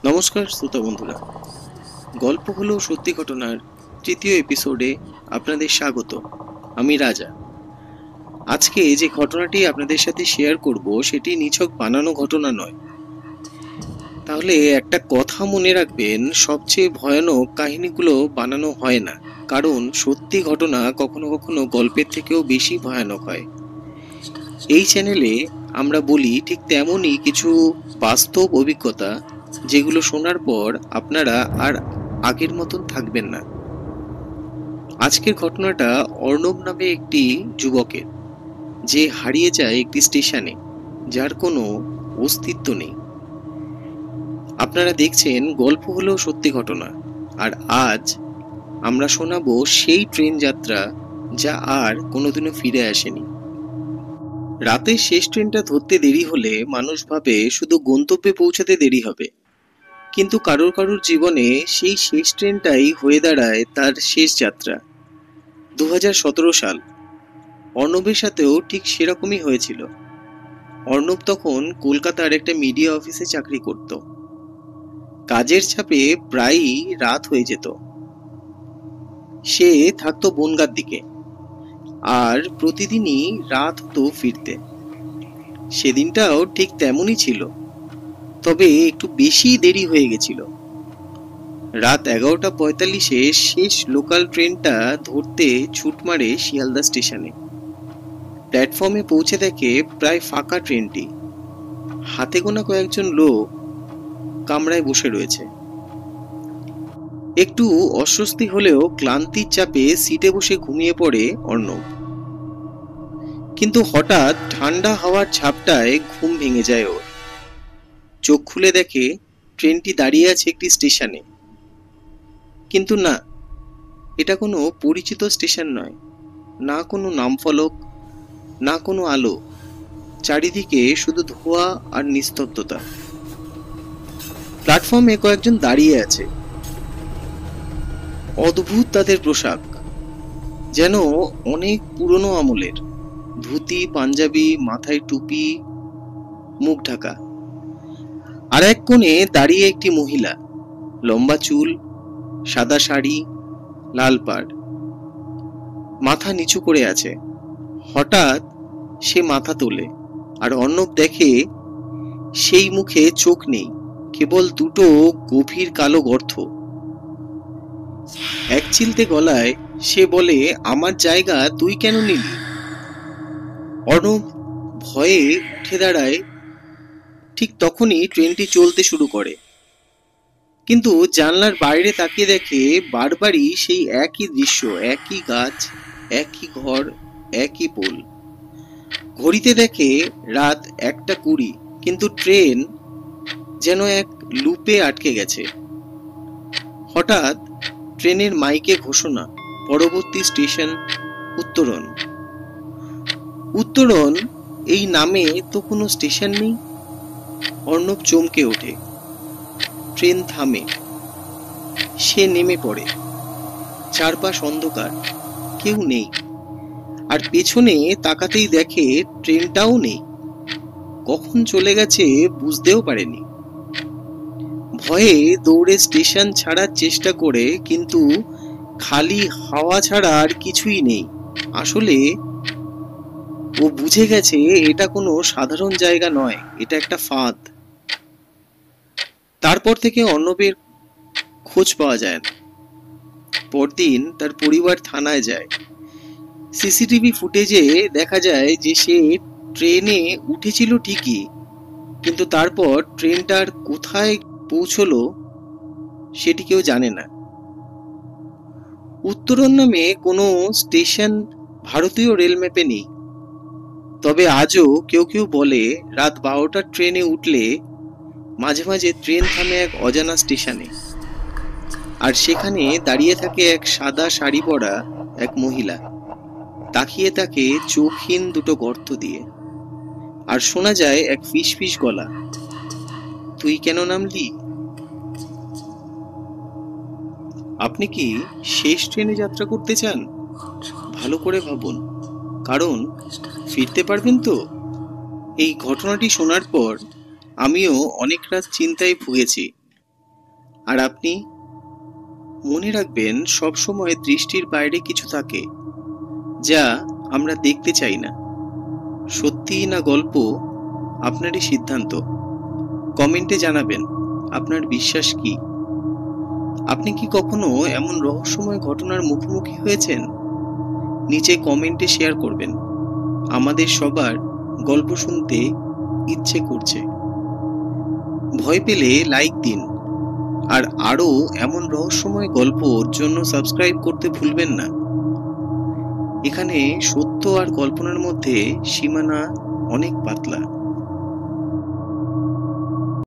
নমস্কার শ্রোতা বন্ধুরা, গল্প হলো সত্যি ঘটনার তৃতীয় এপিসোডে আপনাদের স্বাগত। আমি রাজা। আজকে যে ঘটনাটি আপনাদের সাথে শেয়ার করব সেটি নিছক বানানো ঘটনা নয়। তাহলে একটা কথা মনে রাখবেন, সবচেয়ে ভয়ানক কাহিনীগুলো বানানো হয় না, কারণ সত্যি ঘটনা কখনো কখনো গল্পের থেকেও বেশি ভয়ানক হয়। এই চ্যানেলে আমরা বলি ঠিক তেমনই কিছু বাস্তব অভিজ্ঞতা, যেগুলো শোনার পর আপনারা আর আগের মতন থাকবেন না। আজকের ঘটনাটা অর্ণব নামে একটি যুবকের, যে হারিয়ে যায় একটি স্টেশনে, যার কোনো অস্তিত্ব নেই। আপনারা দেখছেন গল্প হলো সত্যি ঘটনা, আর আজ আমরা শোনাবো সেই ট্রেন যাত্রা যা আর কোনোদিনও ফিরে আসেনি। রাতের শেষ ট্রেনটা ধরতে দেরি হলে মানুষ ভাবে শুধু গন্তব্যে পৌঁছাতে দেরি হবে, কিন্তু কারোর কারোর জীবনে সেই শেষ ট্রেনটাই হয়ে দাঁড়ায় তার শেষ যাত্রা। 2017 সাল। অর্ণবের সাথেও ঠিক সেরকমই হয়েছিল। অর্ণব তখন কলকাতার একটা মিডিয়া অফিসে চাকরি করত। কাজের চাপে প্রায়ই রাত হয়ে যেত। সে থাকতো বনগাঁর দিকে, আর প্রতিদিনই রাত হতো ফিরতে। সেদিনটাও ঠিক তেমনই ছিল, তবে একটু বেশি দেরি হয়ে গেছিল। রাত 11:45-এ শেষ লোকাল ট্রেনটা ধরতে ছুট মারে শিয়ালদা স্টেশনে। প্ল্যাটফর্মে পৌঁছে দেখে প্রায় ফাঁকা ট্রেনটি। হাতে গোনা কয়েকজন লোক কামরায় বসে রয়েছে। একটু অস্বস্তি হলেও ক্লান্তির চাপে সিটে বসে ঘুমিয়ে পড়ে অর্ণব। কিন্তু হঠাৎ ঠান্ডা হাওয়ার ঝাপটায় ঘুম ভেঙে যায় ওর। চোখ খুলে দেখে ট্রেনটি দাঁড়িয়ে আছে একটি স্টেশনে। কিন্তু না, এটা কোনো পরিচিত স্টেশন নয়। না কোনো নাম ফলক, না কোনো আলো, চারিদিকে শুধু ধোঁয়া আর নিস্তব্ধতা। প্ল্যাটফর্মে কয়েকজন দাঁড়িয়ে আছে। অদ্ভুত তাদের পোশাক, যেন অনেক পুরনো আমলের। ধুতি, পাঞ্জাবি, মাথায় টুপি, মুখ ঢাকা। আর এক কোণে দাঁড়িয়ে একটি মহিলা, লম্বা চুল, সাদা শাড়ি, লাল পাড়, মাথা নিচু করে আছে। হঠাৎ সে মাথা তোলে, আর অর্ণব দেখে সেই মুখে চোখ নেই, কেবল দুটো গভীর কালো গর্ত। এক চিলতে গলায় সে বলে, আমার জায়গা তুই কেন নিলি? অর্ণব ভয়ে উঠে দাঁড়ায়। ঠিক তখনই ট্রেনটি চলতে শুরু করে, কিন্তু জানলার বাইরে তাকিয়ে দেখে বারবারই সেই একই দৃশ্য, একই গাছ, একই ঘর, একই পোল। ঘড়িতে দেখে রাত 1:20, কিন্তু ট্রেন যেন এক লুপে আটকে গেছে। হঠাৎ ট্রেনের মাইকে ঘোষণা, পরবর্তী স্টেশন উত্তরণ। উত্তরণ এই নামে তো কোনো স্টেশন নেই। অর্ণব চমকে ওঠে। ট্রেন থামে। সে নেমে পড়ে। চারপাশ অন্ধকার, কেউ নেই। আর পেছনে তাকাতেই দেখে ট্রেনটাও নেই। কখন চলে গেছে বুঝতেও পারেনি। ভয়ে দৌড়ে স্টেশন ছাড়ার চেষ্টা করে, কিন্তু খালি হাওয়া ছাড়া আর কিছুই নেই। আসলে ও বুঝে গেছে এটা কোনো সাধারণ জায়গা নয়, এটা একটা ফাঁদ। তারপর থেকে অর্ণবের খোঁজ পাওয়া যায় না। পরদিন তার পরিবার থানায় যায়। সিসিটিভি ফুটেজে দেখা যায় যে সে ট্রেনে উঠেছিল ঠিকই, কিন্তু তারপর ট্রেনটার কোথায় পৌঁছলো সেটি কেউ জানে না। উত্তরণ নামে কোনো স্টেশন ভারতীয় রেল ম্যাপে নেই। তবে আজও কেউ কেউ বলে রাত 12টার ট্রেনে উঠলে মাঝে মাঝে ট্রেন থামে এক অজানা স্টেশনে, আর সেখানে দাঁড়িয়ে থাকে এক সাদা শাড়ি পরা এক মহিলা, তাকিয়ে থাকে চোখহীন দুটো গর্ত দিয়ে। আর শোনা যায় এক ফিসফিস গলা, তুই কেন নামলি? আপনি কি শেষ ট্রেনে যাত্রা করতে চান? ভালো করে ভাবুন, কারণ ফিরতে পারবেন তো? এই ঘটনাটি শোনার পর আমিও অনেক রাত চিন্তায় ভুগেছি। আর আপনি মনে রাখবেন, সবসময় দৃষ্টির বাইরে কিছু থাকে যা আমরা দেখতে চাই না। সত্যি না গল্প, আপনারই সিদ্ধান্ত। কমেন্টে জানাবেন আপনার বিশ্বাস কি। আপনি কি কখনো এমন রহস্যময় ঘটনার মুখোমুখি হয়েছেন? নিচে কমেন্টে শেয়ার করবেন। আমাদের সবার গল্প শুনতে ইচ্ছে করছে। ভয় পেলে লাইক দিন, আর আরো এমন রহস্যময় গল্পর জন্য সাবস্ক্রাইব করতে ভুলবেন না। এখানে সত্য আর কল্পনার মধ্যে সীমানা অনেক পাতলা।